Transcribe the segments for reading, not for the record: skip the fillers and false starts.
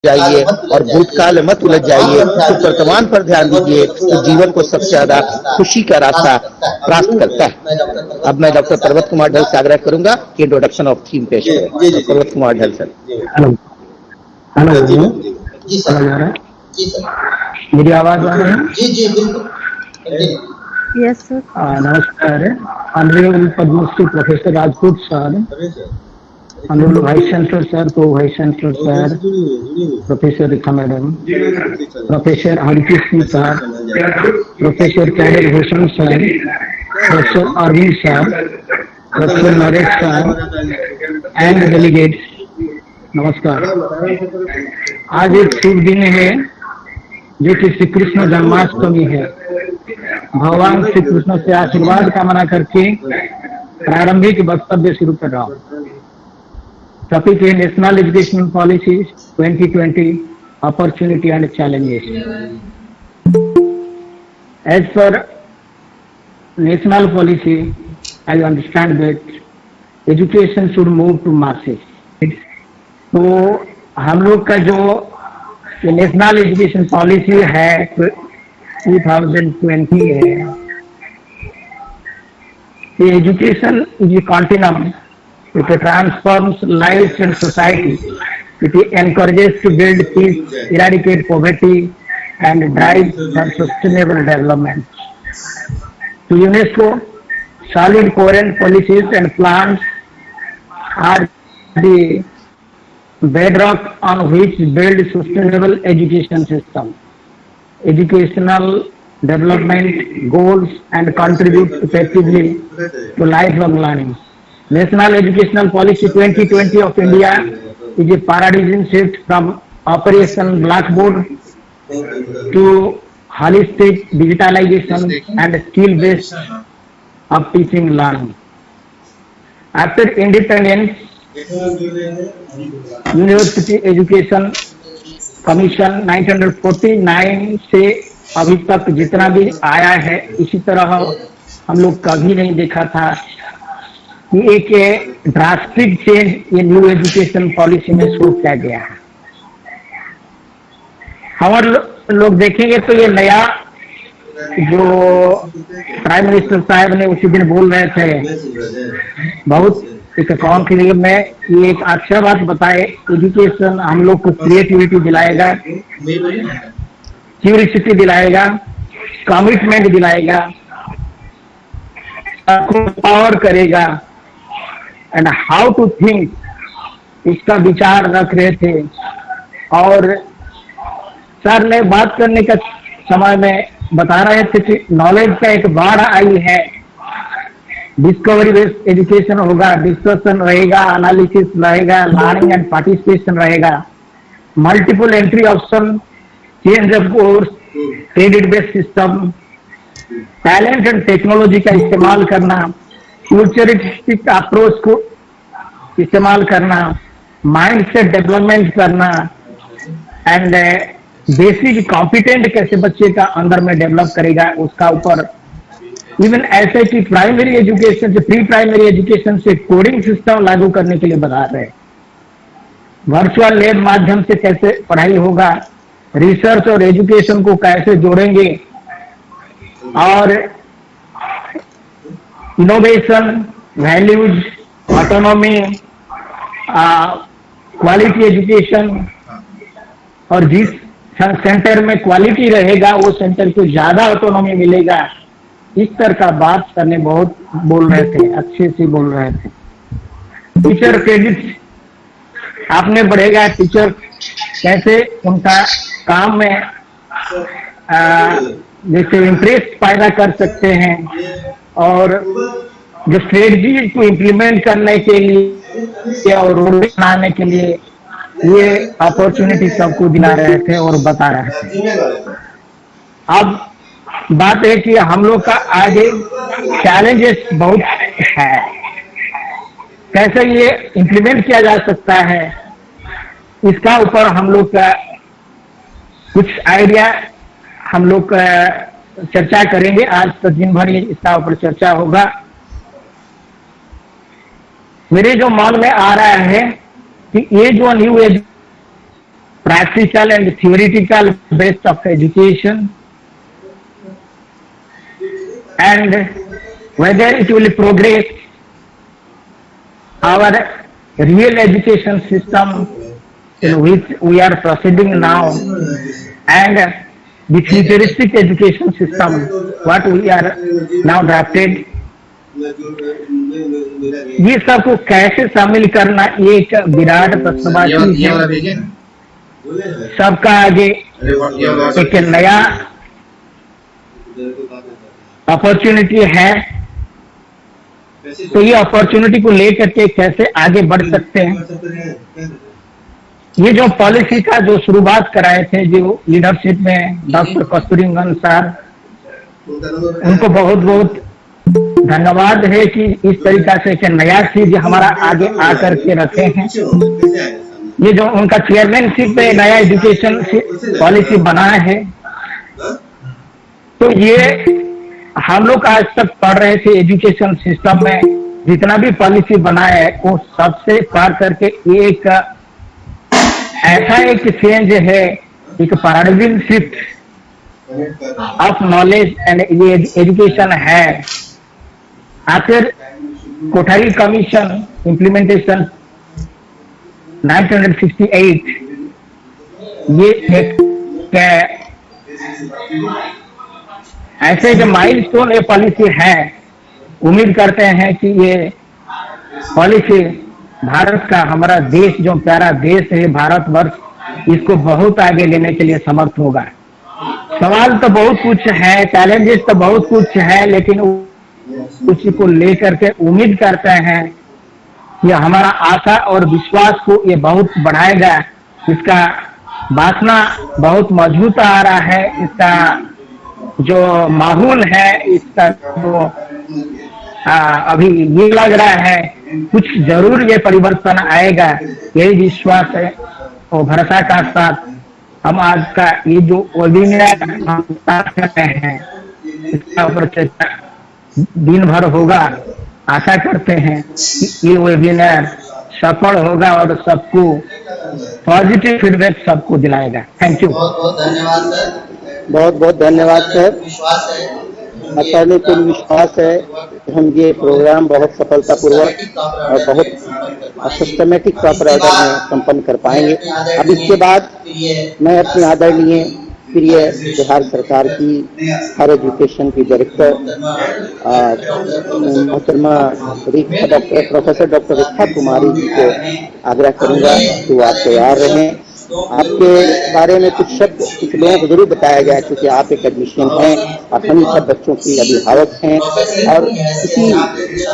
जाइए और भूतकाल मत उलझ जाइए, तो वर्तमान पर ध्यान दीजिए, तो जीवन को सबसे ज्यादा खुशी का रास्ता प्राप्त करता है। अब मैं डॉक्टर पर्वत कुमार ढल से आग्रह करूंगा कि इंट्रोडक्शन ऑफ थीम पेश करें। पर्वत कुमार ढल सर। हेलो हेलो जी सर, आ रहा है? जी सर, मेरी आवाज आ रही है? जी बिल्कुल। Yes sir. नमस्कार। Honourable Padmashri professor Rajput sir, honourable vice chancellor sir, को vice chancellor sir, professor Rekha madam, professor Harikrishna sir, professor Kedar Bhushan sir, professor Arvind sir, professor Naresh sir and delegates, नमस्कार। आज एक शुभ दिन है जो कि श्री कृष्ण जन्माष्टमी है। भगवान श्री कृष्ण से आशीर्वाद कामना करके प्रारंभिक वक्तव्य शुरू कर रहा हूँ। टॉपिक है national educational policy 2020 opportunity and challenges. As पर national policy I understand that education should move to masses. तो हम लोग का जो नेशनल एजुकेशन पॉलिसी है 2020 है, education is a continuum, it transforms lives and society, it encourages to build peace, eradicate poverty and drive for sustainable development. To UNESCO, solid coherent policies and plans are the bedrock on which build sustainable education system, educational development goals and contribute effectively to lifelong learning. National Educational Policy 2020 of India is a paradigm shift from Operation Blackboard to holistic digitalization and skill-based of teaching learning. After independence, University Education Commission 1949 से अभी तक जितना भी आया है, इसी तरह हम लोग कभी नहीं देखा था कि एक ड्रास्टिक चेंज ये न्यू एजुकेशन पॉलिसी में शुरू किया गया है। हमारे लोग देखेंगे तो ये नया जो प्राइम मिनिस्टर साहब ने उसी दिन बोल रहे थे बहुत एक कॉन्क्लेव में, ये एक अच्छा बात बताए, एजुकेशन हम लोग को क्रिएटिविटी दिलाएगा, क्यूरियोसिटी दिलाएगा, कमिटमेंट दिलाएगा, पावर करेगा एंड हाउ टू थिंक, इसका विचार रख रहे थे। और सर ने बात करने का समय में बता रहे थे कि नॉलेज का एक बाढ़ आई है, डिस्कवरी बेस्ड एजुकेशन होगा, डिस्कशन रहेगा, एनालिसिस रहेगा, लर्निंग एंड पार्टिसिपेशन रहेगा, multiple entry option, change of course, credit based system, talent and technology का इस्तेमाल करना, फ्यूचरिस्टिक अप्रोच को इस्तेमाल करना, माइंड सेट डेवलपमेंट करना एंड बेसिक कॉम्पिटेंट कैसे बच्चे का अंदर में डेवलप करेगा, उसका ऊपर इवन ऐसे कि प्राइमरी एजुकेशन से प्री प्राइमरी एजुकेशन से कोडिंग सिस्टम लागू करने के लिए बता रहे हैं। वर्चुअल लैब माध्यम से कैसे पढ़ाई होगा, रिसर्च और एजुकेशन को कैसे जोड़ेंगे, और innovation, values, autonomy, quality education, और जिस सेंटर में क्वालिटी रहेगा वो सेंटर को ज्यादा ऑटोनॉमी मिलेगा, इस तरह का बात करने बहुत बोल रहे थे, अच्छे से बोल रहे थे। टीचर क्रेडिट आपने बढ़ेगा, टीचर कैसे उनका काम में जैसे इंटरेस्ट पैदा कर सकते हैं, और जो स्ट्रेटजी को इम्प्लीमेंट करने के लिए और रोड बनाने के लिए ये अपॉर्चुनिटी सबको दिला रहे थे और बता रहे थे। अब बात है कि हम लोग का आगे चैलेंजेस बहुत है, कैसे ये इम्प्लीमेंट किया जा सकता है, इसका ऊपर हम लोग का कुछ आइडिया हम लोग चर्चा करेंगे। आज तो दिन भर इसका ऊपर चर्चा होगा। मेरे जो मन में आ रहा है कि ये जो new practical and theoretical based of education, and whether it will progress our real education system in which we are proceeding now, and the futuristic education system what we are now drafted, ये सबको कैसे शामिल करना एक विराट प्रश्नवाची है। सबका आगे एक नया अपॉर्चुनिटी है, तो ये अपॉर्चुनिटी को लेकर के कैसे आगे बढ़ सकते हैं। ये जो पॉलिसी का जो शुरुआत कराए थे जो लीडरशिप में डॉक्टर कस्तूरीरंगन सर, उनको बहुत बहुत धन्यवाद है कि इस तरीका से एक नया चीज हमारा आगे आकर के रखे हैं। ये जो उनका चेयरमैनशिप पे नया एजुकेशन पॉलिसी बना है, तो ये हम लोग आज तक पढ़ रहे थे एजुकेशन सिस्टम में जितना भी पॉलिसी बना है वो सबसे पार करके एक ऐसा एक चेंज है, एक paradigm shift of knowledge and ये एजुकेशन है। आफ्टर कोठारी कमीशन इम्प्लीमेंटेशन 1968, ये एक ऐसे जो माइलस्टोन ये पॉलिसी है। उम्मीद करते हैं कि ये पॉलिसी भारत का, हमारा देश जो प्यारा देश है भारतवर्ष, इसको बहुत आगे लेने के लिए समर्थ होगा। सवाल तो बहुत कुछ है, चैलेंजेस तो बहुत कुछ है, लेकिन उसी को लेकर के उम्मीद करते हैं कि हमारा आशा और विश्वास को ये बहुत बढ़ाएगा। इसका वासना बहुत मजबूत आ रहा है, इसका जो माहौल है, इसका जो अभी ये लग रहा है कुछ जरूर ये परिवर्तन आएगा, यही विश्वास है और भरोसा का साथ हम आज का ये जो वेबिनार हम स्टार्ट कर रहे हैं, इसका ऊपर चर्चा दिन भर होगा। आशा करते हैं कि ये वेबिनार सफल होगा और सबको पॉजिटिव फीडबैक सबको दिलाएगा। Thank you. बहुत बहुत धन्यवाद सर। बहुत बहुत धन्यवाद सर। विश्वास है, अतः पूर्ण विश्वास है कि हम ये प्रोग्राम बहुत सफलतापूर्वक और बहुत सिस्टमेटिक प्रॉपर ऑर्डर में संपन्न कर पाएंगे। अब इसके बाद मैं अपनी आदरणीय प्रिय बिहार सरकार की हायर एजुकेशन की डायरेक्टर मोहतरमा प्रोफेसर डॉक्टर रेखा कुमारी जी को आग्रह करूंगा कि वो आप तैयार रहें। आपके बारे में कुछ शब्द कुछ लोगों को जरूर बताया गया, क्योंकि आप एक एडमिशन हैं और हम सब बच्चों की अभिभावक हैं, और इसी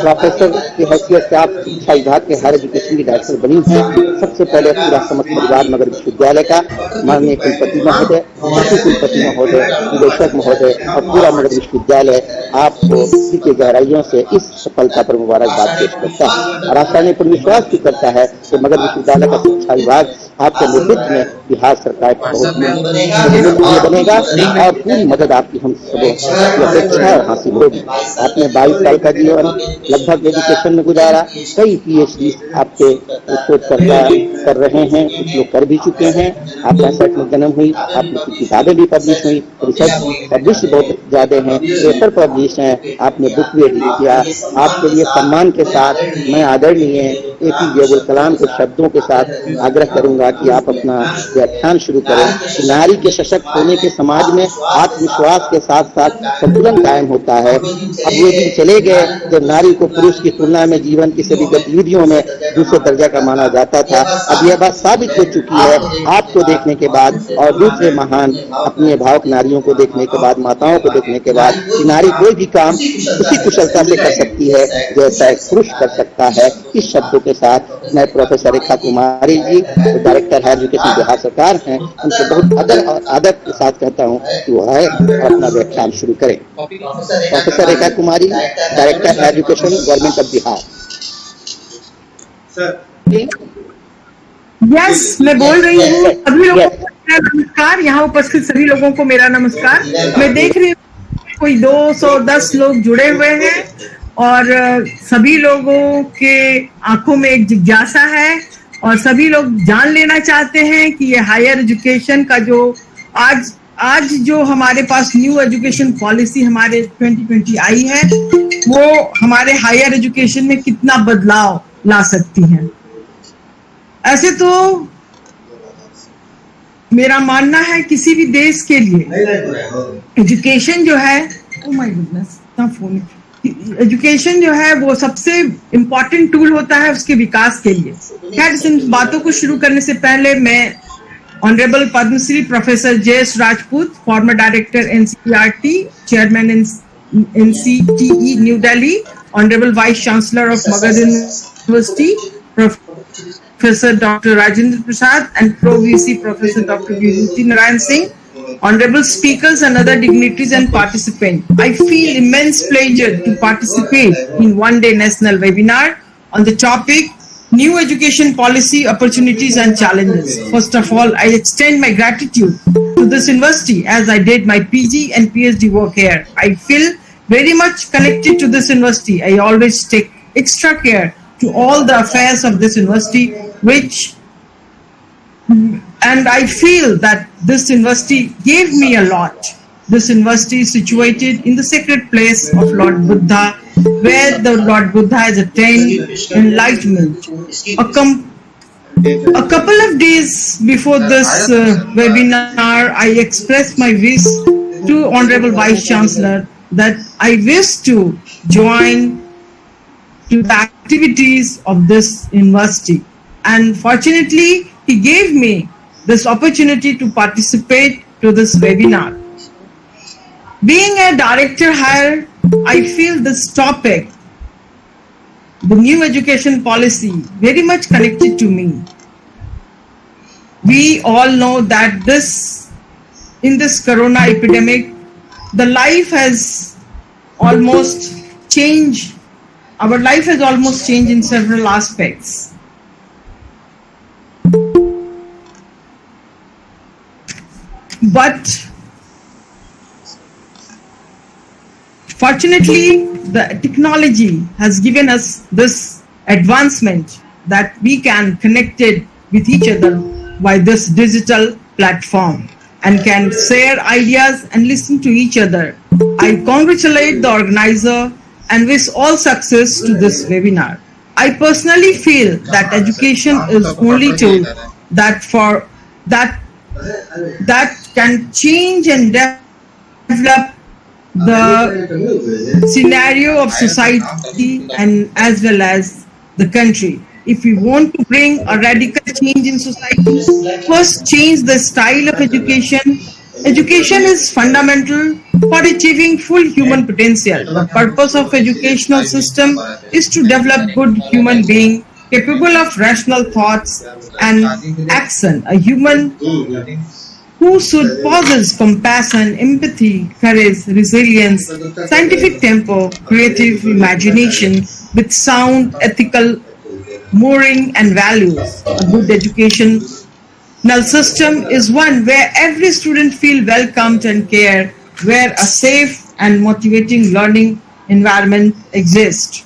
प्रोफेसर की हैसियत से आप शिक्षा विभाग के हायर एजुकेशन की डायरेक्टर बनी हैं। सबसे पहले पूरा समस्त परिवार मगध विश्वविद्यालय का, माननीय कुलपति महोदय, कुलपति महोदय, निदेशक महोदय और पूरा मगध विश्वविद्यालय आपको दिल की गहराइयों से इस सफलता पर मुबारकबाद पेश करता है और आसानी पर विश्वास भी करता है कि मगध विश्वविद्यालय का शिक्षा विभाग आपके नेतृत्व में बिहार सरकार बहुत बनेगा और पूरी मदद आपकी हम सबों की अपेक्षा हासिल होगी। आपने 22 साल का जीवन लगभग एजुकेशन में गुजारा, कई PhD आपके शोधकर्ता कर रहे हैं, कुछ लोग कर भी चुके हैं। आप 65 में जन्म हुई, आपने कुछ किताबें भी पब्लिश हुई, रिसर्च पब्लिश बहुत ज्यादा हैं, पेपर पब्लिश हैं, आपने बुक भी एडिट किया। आपके लिए सम्मान के साथ मैं आदरणीय APJ अब्दुल कलाम के शब्दों के साथ आग्रह करूंगा कि आप अपना व्याख्यान शुरू करें। नारी के सशक्त होने के समाज में आत्मविश्वास के साथ साथ संतुलन कायम होता है। अब ये दिन चले गए जब नारी को पुरुष की तुलना में जीवन की सभी गतिविधियों में दूसरे दर्जा का माना जाता था। अब यह बात साबित हो चुकी है आपको देखने के बाद और दूसरे महान अपनी भावक नारियों को देखने के बाद, माताओं को देखने के बाद, कि नारी कोई भी काम उसी कुशलता से कर सकती है जैसा एक पुरुष कर सकता है। इस शब्दों के साथ मैं professor Rekha Kumari ji, director higher education Bihar सरकार हैं, उनसे बहुत आदर के साथ कहता हूं कि वो आए और अपना व्याख्यान शुरू करें। Professor Rekha Kumari, director higher education government of Bihar. Yes, मैं बोल रही हूँ। सभी लोगों को मेरा नमस्कार, यहाँ उपस्थित सभी लोगों को मेरा नमस्कार। मैं देख रही हूँ कोई 210 लोग जुड़े हुए हैं और सभी लोगों के आंखों में एक जिज्ञासा है और सभी लोग जान लेना चाहते हैं कि ये हायर एजुकेशन का जो आज जो हमारे पास न्यू एजुकेशन पॉलिसी हमारे 2020 आई है, वो हमारे हायर एजुकेशन में कितना बदलाव ला सकती है। ऐसे तो मेरा मानना है किसी भी देश के लिए एजुकेशन जो है, oh my goodness, phone, education जो है वो सबसे इम्पोर्टेंट टूल होता है उसके विकास के लिए। खैर, इन बातों को शुरू करने से पहले मैं honourable Padmashri professor Jayesh Rajput, former director NCERT, chairman NCTE New Delhi, honourable vice chancellor of Magadh university Professor Dr. Rajendra Prasad and Pro VC Professor Dr. Vibhuti Narayan Singh, honorable speakers and other dignitaries and participants. I feel immense pleasure to participate in one-day national webinar on the topic New Education Policy, Opportunities and Challenges. First of all, I extend my gratitude to this university as I did my PG and PhD work here. I feel very much connected to this university. I always take extra care to all the affairs of this university, and I feel that this university gave me a lot. This university is situated in the sacred place of Lord Buddha, where the Lord Buddha has attained enlightenment. A couple of days before this webinar, I expressed my wish to Honorable Vice Chancellor that I wish to join to the activities of this university, and fortunately he gave me this opportunity to participate to this webinar. Being a director here, I feel this topic, the new education policy, very much connected to me. We all know that in this corona epidemic, the life has almost changed. Our life has almost changed in several aspects. But fortunately, the technology has given us this advancement that we can connect it with each other by this digital platform and can share ideas and listen to each other. I congratulate the organizer and wish all success to this webinar. I personally feel that education is only tool that can change and develop the scenario of society and as well as the country. If we want to bring a radical change in society, first change the style of education. Education is fundamental for achieving full human potential. The purpose of educational system is to develop good human being capable of rational thoughts and action. A human who should possess compassion, empathy, courage, resilience, scientific temper, creative imagination with sound ethical mooring and values. A good education system is one where every student feels welcomed and cared, where a safe and motivating learning environment exists.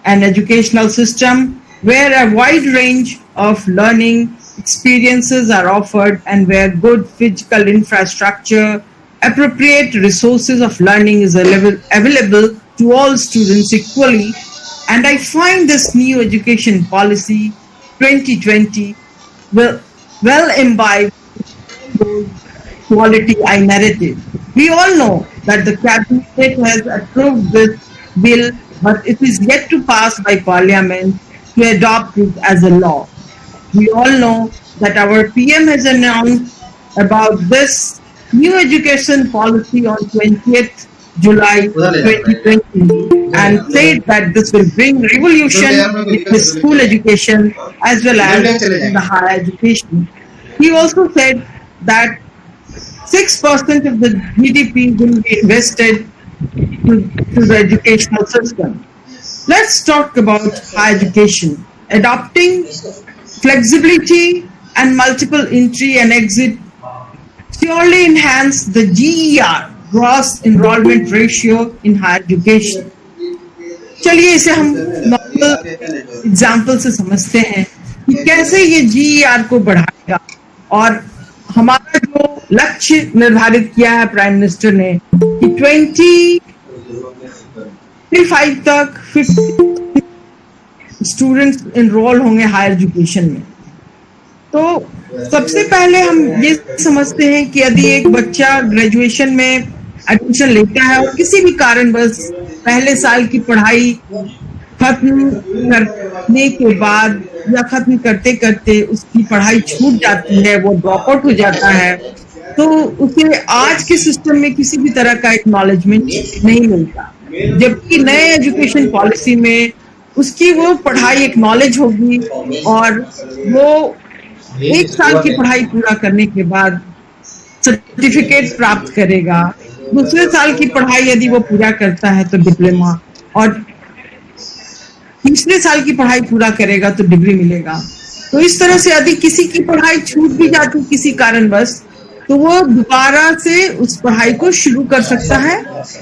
An educational system where a wide range of learning experiences are offered and where good physical infrastructure, appropriate resources of learning is available to all students equally. And I find this new education policy 2020 well imbibed quality I narrative. We all know that the cabinet has approved this bill, but it is yet to pass by parliament to adopt it as a law. We all know that our PM has announced about this new education policy on 20th July 2020 and said that this will bring revolution in the school education as well as in the higher education. He also said that 6% of the GDP will be invested to the educational system. Let's talk about higher education. Adopting flexibility and multiple entry and exit surely enhance the GER, gross enrollment ratio in higher education. चलिए इसे हम normal example से समझते हैं. कि कैसे ये GER को बढ़ाएगा। और हमारा जो लक्ष्य निर्धारित किया है प्राइम मिनिस्टर ने कि 2025 तक 50 स्टूडेंट्स एनरोल होंगे हायर एजुकेशन में। तो सबसे पहले हम ये समझते हैं कि यदि एक बच्चा ग्रेजुएशन में एडमिशन लेता है और किसी भी कारण बस पहले साल की पढ़ाई खत्म करने के बाद या खत्म करते करते उसकी पढ़ाई छूट जाती है, वो ड्रॉप आउट हो जाता है, तो उसे आज के सिस्टम में किसी भी तरह का एक्नॉलेजमेंट नहीं मिलता। जबकि नए एजुकेशन पॉलिसी में उसकी वो पढ़ाई एक्नॉलेज होगी और वो 1 साल की पढ़ाई पूरा करने के बाद सर्टिफिकेट प्राप्त करेगा। दूसरे साल की पढ़ाई यदि वो पूरा करता है तो डिप्लोमा, और तीसरे साल की पढ़ाई पूरा करेगा तो डिग्री मिलेगा। तो इस तरह से यदि किसी की पढ़ाई छूट भी जाती किसी कारणवश, तो वो दोबारा से उस पढ़ाई को शुरू कर सकता है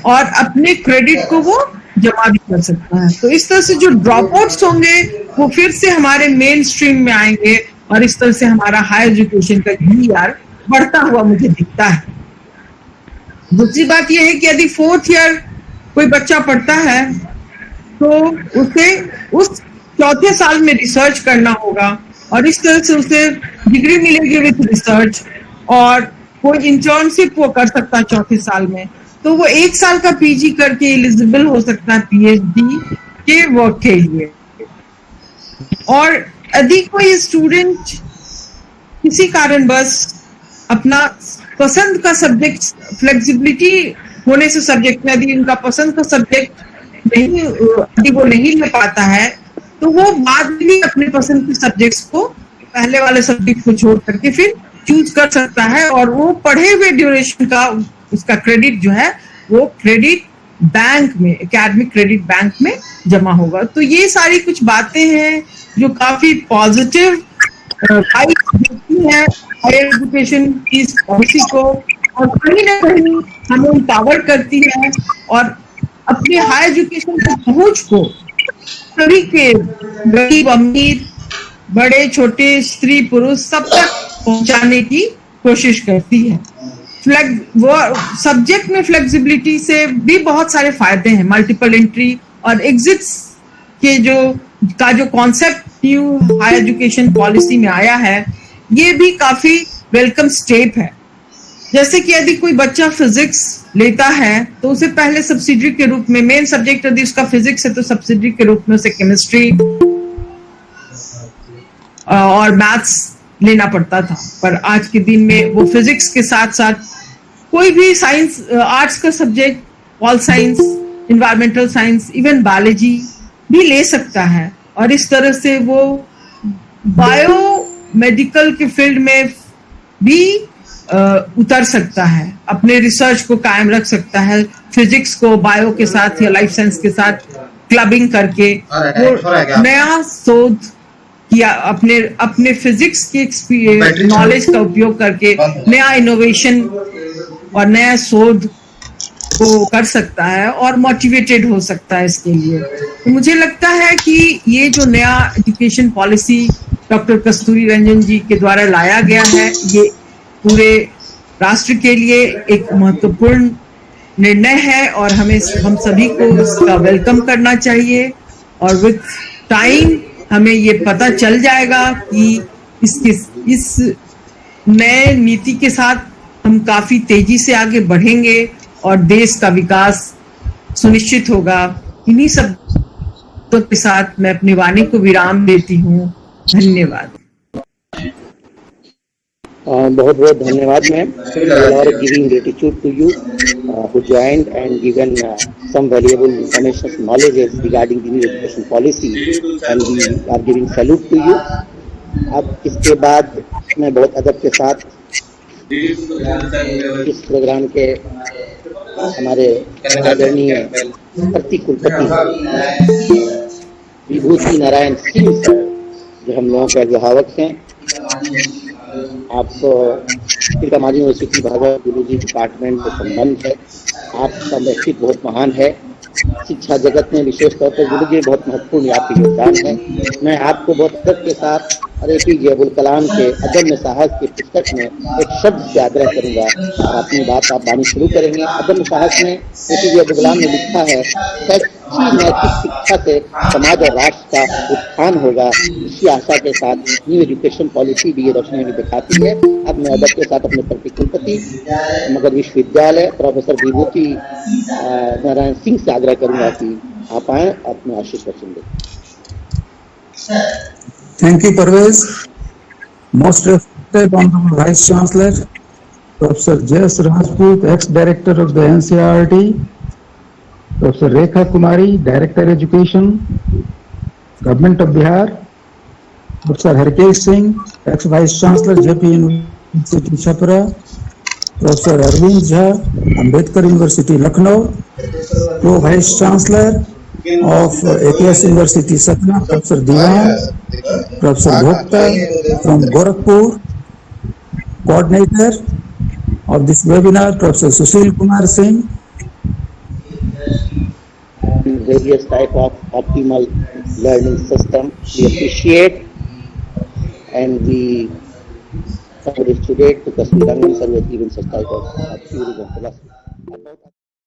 और अपने क्रेडिट को वो जमा भी कर सकता है। तो इस तरह से जो ड्रॉप आउट्स होंगे वो फिर से हमारे मेन स्ट्रीम में आएंगे और इस तरह से हमारा हायर एजुकेशन का GER बढ़ता हुआ मुझे दिखता है। दूसरी बात यह है कि यदि 4th ईयर कोई बच्चा पढ़ता है तो उसे उस 4थे साल में रिसर्च करना होगा और इस तरह से उसे डिग्री मिलेगी विद रिसर्च, और कोई इंटर्नशिप वो कर सकता है 4थे साल में, तो वो 1 साल का PG करके एलिजिबल हो सकता है PhD के वर्क के लिए। और यदि कोई स्टूडेंट किसी कारणवश अपना पसंद का सब्जेक्ट, फ्लेक्सिबिलिटी होने से सब्जेक्ट में यदि उनका पसंद का सब्जेक्ट नहीं, यदि वो नहीं ले पाता है, तो वो बाद में अपने पसंद के सब्जेक्ट्स को, पहले वाले सब्जेक्ट को छोड़ करके फिर चूज कर सकता है और वो पढ़े हुए ड्यूरेशन का उसका क्रेडिट जो है वो क्रेडिट बैंक में, एकेडमिक क्रेडिट बैंक में जमा होगा। तो ये सारी कुछ बातें हैं जो काफी पॉजिटिव देती है हायर एजुकेशन की इस पॉलिसी को, और कहीं ना कहीं हमें एम्पावर करती है और अपने हायर एजुकेशन की पहुंच को सभी के, गरीब अमीर, बड़े छोटे, स्त्री पुरुष, सब तक पहुंचाने की कोशिश करती है। वो सब्जेक्ट में फ्लेक्सिबिलिटी से भी बहुत सारे फायदे हैं। मल्टीपल एंट्री और एग्जिट्स के जो concept new hire education policy में आया है, ये भी काफी वेलकम स्टेप है। जैसे कि यदि कोई बच्चा फिजिक्स लेता है तो उसे पहले सब्सिडरी के रूप में, मेन सब्जेक्ट यदि उसका फिजिक्स है तो सब्सिडरी के रूप में उसे केमिस्ट्री और मैथ्स लेना पड़ता था, पर आज के दिन में वो फिजिक्स के साथ साथ कोई भी साइंस, आर्ट्स का subject, pol science, environmental science, even biology भी ले सकता है और इस तरह से वो बायो मेडिकल के फील्ड में भी उतर सकता है, अपने रिसर्च को कायम रख सकता है, फिजिक्स को बायो के साथ या लाइफ साइंस के साथ क्लबिंग करके वो नया शोध किया, अपने फिजिक्स के नॉलेज का उपयोग करके नया इनोवेशन और नया शोध को कर सकता है और मोटिवेटेड हो सकता है इसके लिए। तो मुझे लगता है कि ये जो नया एजुकेशन पॉलिसी डॉक्टर कस्तूरी रंजन जी के द्वारा लाया गया है, ये पूरे राष्ट्र के लिए एक महत्वपूर्ण निर्णय है और हम सभी को इसका वेलकम करना चाहिए। और विद टाइम हमें ये पता चल जाएगा कि इस नए नीति के साथ हम काफी तेजी से आगे बढ़ेंगे और देश का विकास सुनिश्चित होगा। इन्हीं सब के साथ मैं अपनी वाणी को विराम देती हूँ। धन्यवाद। बहुत बहुत धन्यवाद ma'am for giving gratitude to you who joined and given some valuable information, knowledge regarding the new education policy, and we are giving salute to you. अब इसके बाद मैं बहुत अदब के साथ इस प्रोग्राम के हमारे आदरणीय प्रतीक कुलपति विभूति नारायण सिंह सर, जो हम लोगों के अभिभावक हैं, आप तिलका यूनिवर्सिटी भागवत गुरुजी डिपार्टमेंट से संबंध है, आपका व्यक्तित्व बहुत महान है, शिक्षा जगत में विशेष तौर पर गुरुजी बहुत महत्वपूर्ण आपका योगदान है। मैं आपको बहुत अदब के साथ और एपीजे अब्दुल कलाम के अदम्य साहस की पुस्तक में एक शब्द से आग्रह करूंगा और अपनी बात आप वाणी शुरू करेंगे। अदम्य साहस में एपीजे अब्दुल कलाम ने लिखा है, सच्ची नैतिक शिक्षा से समाज और राष्ट्र का उत्थान होगा। इसी आशा के साथ न्यू एजुकेशन पॉलिसी भी ये रोशनी में दिखाती है। अब मैं अदब के साथ अपने प्रतिकुलपति मगध विश्वविद्यालय प्रोफेसर विभूति नारायण सिंह से आग्रह करूंगा कि आप आए, अपने आशीष वचन दें। Thank you, Parvez. Most respected Honorable Vice Chancellor, Professor J.S. Rajput, ex-Director of the NCERT, Professor Rekha Kumari, Director Education, Government of Bihar, Professor Harkesh Singh, ex-Vice Chancellor, JP University Chhapra, Professor Arvind Jha, Ambedkar University, Lucknow, Pro-Vice Chancellor of APS University, Satna, Professor Diwan, Professor Bhokta from Gorakhpur, coordinator of this webinar, Professor Sushil Kumar Singh. Various type of optimal learning system we appreciate, and we encourage today to pursue even such type of theories and philosophy.